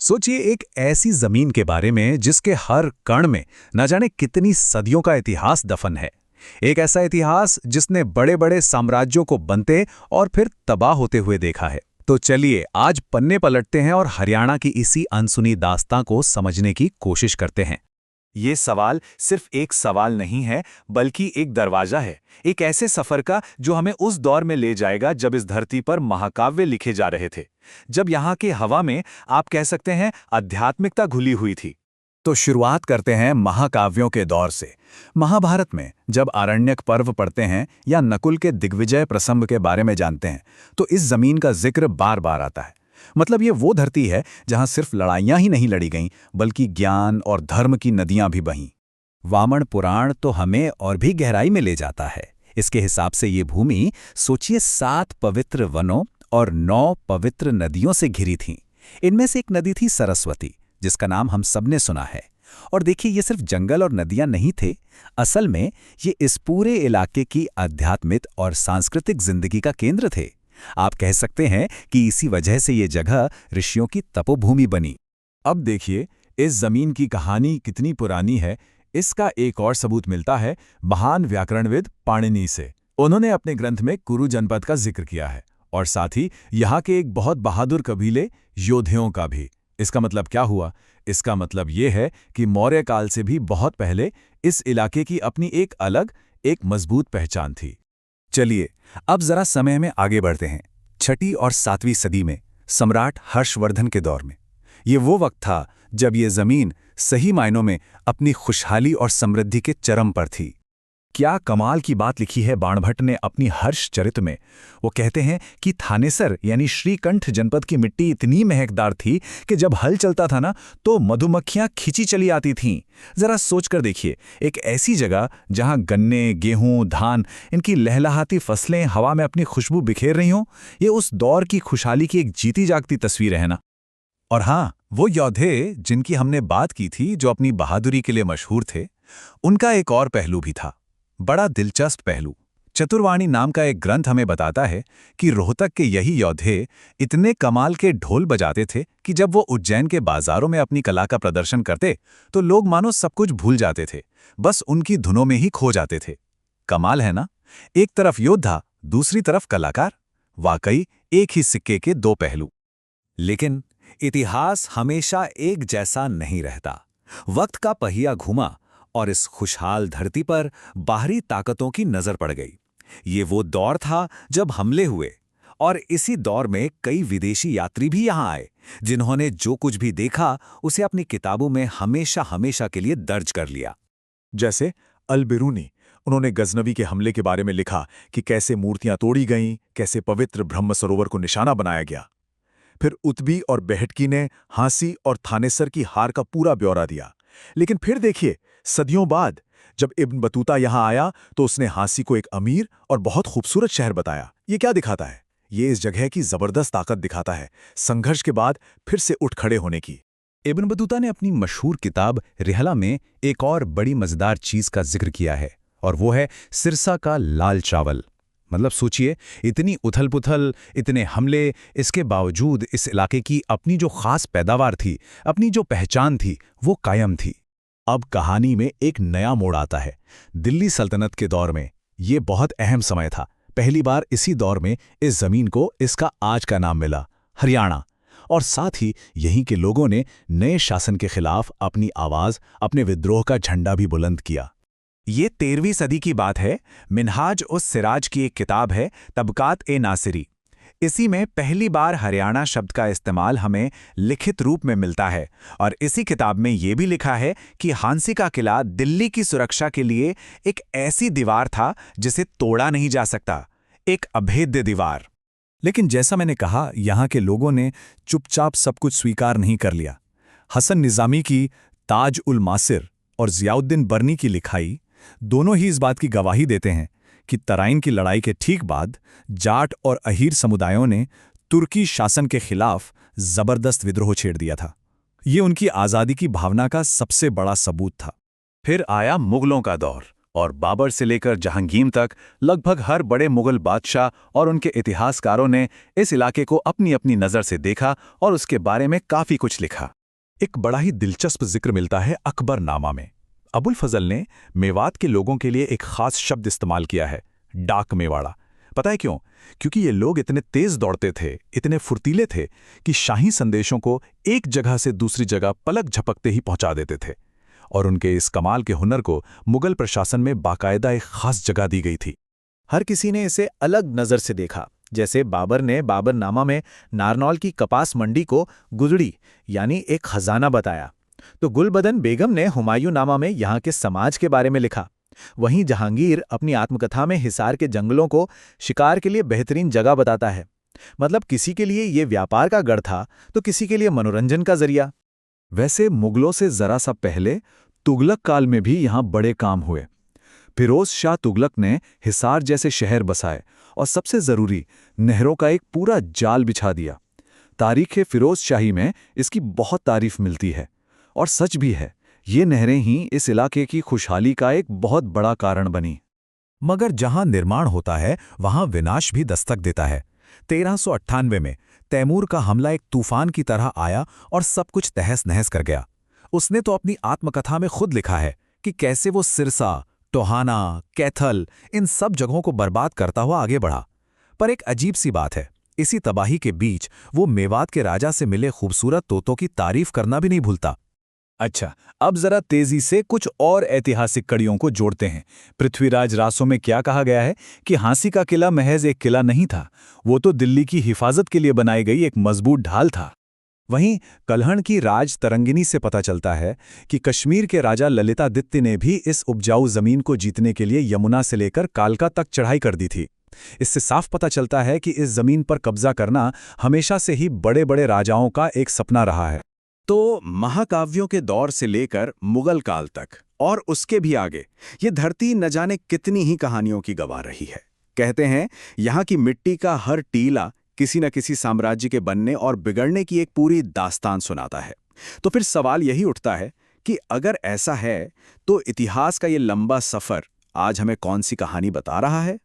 सोचिए एक ऐसी जमीन के बारे में जिसके हर कण में न जाने कितनी सदियों का इतिहास दफन है। एक ऐसा इतिहास जिसने बड़े बड़े साम्राज्यों को बनते और फिर तबाह होते हुए देखा है। तो चलिए आज पन्ने पलटते हैं और हरियाणा की इसी अनसुनी दास्तां को समझने की कोशिश करते हैं। ये सवाल सिर्फ एक सवाल नहीं है, बल्कि एक दरवाजा है, एक ऐसे सफर का जो हमें उस दौर में ले जाएगा जब इस धरती पर महाकाव्य लिखे जा रहे थे, जब यहाँ की हवा में आप कह सकते हैं आध्यात्मिकता घुली हुई थी। तो शुरुआत करते हैं महाकाव्यों के दौर से। महाभारत में जब आरण्यक पर्व पढ़ते हैं या नकुल के दिग्विजय प्रसंग के बारे में जानते हैं तो इस जमीन का जिक्र बार बार आता है। मतलब ये वो धरती है जहां सिर्फ लड़ाइयां ही नहीं लड़ी गईं बल्कि ज्ञान और धर्म की नदियां भी बहीं। वामन पुराण तो हमें और भी गहराई में ले जाता है। इसके हिसाब से ये भूमि सोचिए 7 पवित्र वनों और 9 पवित्र नदियों से घिरी थी। इनमें से एक नदी थी सरस्वती, जिसका नाम हम सबने सुना है। और देखिए ये सिर्फ जंगल और नदियां नहीं थे, असल में ये इस पूरे इलाके की आध्यात्मिक और सांस्कृतिक जिंदगी का केंद्र थे। आप कह सकते हैं कि इसी वजह से ये जगह ऋषियों की तपोभूमि बनी। अब देखिए इस जमीन की कहानी कितनी पुरानी है। इसका एक और सबूत मिलता है महान व्याकरणविद पाणिनि से। उन्होंने अपने ग्रंथ में कुरु जनपद का जिक्र किया है और साथ ही यहाँ के एक बहुत बहादुर कबीले योद्धों का भी। इसका मतलब क्या हुआ? इसका मतलब ये है कि मौर्य काल से भी बहुत पहले इस इलाके की अपनी एक अलग, एक मजबूत पहचान थी। चलिए अब जरा समय में आगे बढ़ते हैं। 6वीं और 7वीं सदी में सम्राट हर्षवर्धन के दौर में। ये वो वक्त था जब ये जमीन सही मायनों में अपनी खुशहाली और समृद्धि के चरम पर थी। क्या कमाल की बात लिखी है बाणभट्ट ने अपनी हर्षचरित में। वो कहते हैं कि थानेसर यानी श्रीकंठ जनपद की मिट्टी इतनी महकदार थी कि जब हल चलता था ना तो मधुमक्खियां खिंची चली आती थीं। जरा सोचकर देखिए, एक ऐसी जगह जहां गन्ने, गेहूं, धान, इनकी लहलहाती फसलें हवा में अपनी खुशबू बिखेर रही हों। ये उस दौर की खुशहाली की एक जीती जागती तस्वीर है ना। और हाँ, वो योद्धे जिनकी हमने बात की थी, जो अपनी बहादुरी के लिए मशहूर थे, उनका एक और पहलू भी था, बड़ा दिलचस्प पहलू। चतुर्वाणी नाम का एक ग्रंथ हमें बताता है कि रोहतक के यही योद्धे इतने कमाल के ढोल बजाते थे कि जब वो उज्जैन के बाजारों में अपनी कला का प्रदर्शन करते तो लोग मानो सब कुछ भूल जाते थे, बस उनकी धुनों में ही खो जाते थे। कमाल है ना, एक तरफ योद्धा, दूसरी तरफ कलाकार। वाकई एक ही सिक्के के 2 पहलू। लेकिन इतिहास हमेशा एक जैसा नहीं रहता। वक्त का पहिया घूमा और इस खुशहाल धरती पर बाहरी ताकतों की नजर पड़ गई। ये वो दौर था जब हमले हुए, और इसी दौर में कई विदेशी यात्री भी यहाँ आए, जिन्होंने जो कुछ भी देखा उसे अपनी किताबों में हमेशा हमेशा के लिए दर्ज कर लिया। जैसे अल-बिरूनी, उन्होंने गजनवी के हमले के बारे में लिखा कि कैसे मूर्तियां तोड़ी गईं, कैसे पवित्र ब्रह्म सरोवर को निशाना बनाया गया। फिर उतबी और बेहटकी ने हांसी और थानेसर की हार का पूरा ब्यौरा दिया। लेकिन फिर देखिए, सदियों बाद जब इब्न बतूता यहां आया तो उसने हांसी को एक अमीर और बहुत खूबसूरत शहर बताया। ये क्या दिखाता है? ये इस जगह की जबरदस्त ताकत दिखाता है, संघर्ष के बाद फिर से उठ खड़े होने की। इब्न बतूता ने अपनी मशहूर किताब रिहला में एक और बड़ी मजेदार चीज का जिक्र किया है, और वो है सिरसा का लाल चावल। मतलब सोचिए, इतनी उथल-पुथल, इतने हमले, इसके बावजूद इस इलाके की अपनी जो खास पैदावार थी, अपनी जो पहचान थी, वो कायम थी। अब कहानी में एक नया मोड़ आता है। दिल्ली सल्तनत के दौर में ये बहुत अहम समय था। पहली बार इसी दौर में इस जमीन को इसका आज का नाम मिला, हरियाणा। और साथ ही यहीं के लोगों ने नए शासन के खिलाफ अपनी आवाज, अपने विद्रोह का झंडा भी बुलंद किया। ये 13वीं सदी की बात है। मिनहाज उस सिराज की एक किताब है, तबकात-ए-नासिरी। इसी में पहली बार हरियाणा शब्द का इस्तेमाल हमें लिखित रूप में मिलता है, और इसी किताब में ये भी लिखा है कि हांसी का किला दिल्ली की सुरक्षा के लिए एक ऐसी दीवार था जिसे तोड़ा नहीं जा सकता, एक अभेद्य दीवार। लेकिन जैसा मैंने कहा, यहाँ के लोगों ने चुपचाप सब कुछ स्वीकार नहीं कर लिया। हसन निज़ामी की ताज-उल-मासिर और ज़ियाउद्दीन बर्नी की लिखाई दोनों ही इस बात की गवाही देते हैं कि तराइन की लड़ाई के ठीक बाद जाट और अहीर समुदायों ने तुर्की शासन के खिलाफ जबरदस्त विद्रोह छेड़ दिया था। ये उनकी आज़ादी की भावना का सबसे बड़ा सबूत था। फिर आया मुगलों का दौर, और बाबर से लेकर जहांगीर तक लगभग हर बड़े मुगल बादशाह और उनके इतिहासकारों ने इस इलाके को अपनी अपनी नज़र से देखा और उसके बारे में काफ़ी कुछ लिखा। एक बड़ा ही दिलचस्प जिक्र मिलता है अकबरनामा में। अबुल फजल ने मेवात के लोगों के लिए एक खास शब्द इस्तेमाल किया है, डाक मेवाड़ा। पता है क्यों? क्योंकि ये लोग इतने तेज दौड़ते थे, इतने फुर्तीले थे कि शाही संदेशों को एक जगह से दूसरी जगह पलक झपकते ही पहुंचा देते थे। और उनके इस कमाल के हुनर को मुगल प्रशासन में बाकायदा एक खास जगह दी गई थी। हर किसी ने इसे अलग नज़र से देखा। जैसे बाबर ने बाबरनामा में नारनौल की कपास मंडी को गुजड़ी यानी एक खजाना बताया, तो गुलबदन बेगम ने हुमायूं नामा में यहाँ के समाज के बारे में लिखा। वहीं जहांगीर अपनी आत्मकथा में हिसार के जंगलों को शिकार के लिए बेहतरीन जगह बताता है। मतलब किसी के लिए ये व्यापार का गढ़ था तो किसी के लिए मनोरंजन का जरिया। वैसे मुगलों से जरा सा पहले तुगलक काल में भी यहाँ बड़े काम हुए। फिरोज शाह तुगलक ने हिसार जैसे शहर बसाए और सबसे जरूरी नहरों का एक पूरा जाल बिछा दिया। तारीख़ फिरोज शाही में इसकी बहुत तारीफ मिलती है और सच भी है, ये नहरें ही इस इलाके की खुशहाली का एक बहुत बड़ा कारण बनी। मगर जहां निर्माण होता है वहां विनाश भी दस्तक देता है। 1398 में तैमूर का हमला एक तूफान की तरह आया और सब कुछ तहस नहस कर गया। उसने तो अपनी आत्मकथा में खुद लिखा है कि कैसे वो सिरसा, टोहाना, कैथल इन सब जगहों को बर्बाद करता हुआ आगे बढ़ा। पर एक अजीब सी बात है, इसी तबाही के बीच वो मेवात के राजा से मिले खूबसूरत तोतों की तारीफ करना भी नहीं भूलता। अच्छा, अब जरा तेजी से कुछ और ऐतिहासिक कड़ियों को जोड़ते हैं। पृथ्वीराज रासों में क्या कहा गया है कि हांसी का किला महज एक किला नहीं था, वो तो दिल्ली की हिफाजत के लिए बनाई गई एक मजबूत ढाल था। वहीं कल्हण की राज तरंगिनी से पता चलता है कि कश्मीर के राजा ललितादित्य ने भी इस उपजाऊ जमीन को जीतने के लिए यमुना से लेकर कालका तक चढ़ाई कर दी थी। इससे साफ पता चलता है कि इस जमीन पर कब्जा करना हमेशा से ही बड़े बड़े राजाओं का एक सपना रहा है। तो महाकाव्यों के दौर से लेकर मुगल काल तक और उसके भी आगे ये धरती न जाने कितनी ही कहानियों की गवाह रही है। कहते हैं यहाँ की मिट्टी का हर टीला किसी न किसी साम्राज्य के बनने और बिगड़ने की एक पूरी दास्तान सुनाता है। तो फिर सवाल यही उठता है कि अगर ऐसा है तो इतिहास का ये लंबा सफर आज हमें कौन सी कहानी बता रहा है?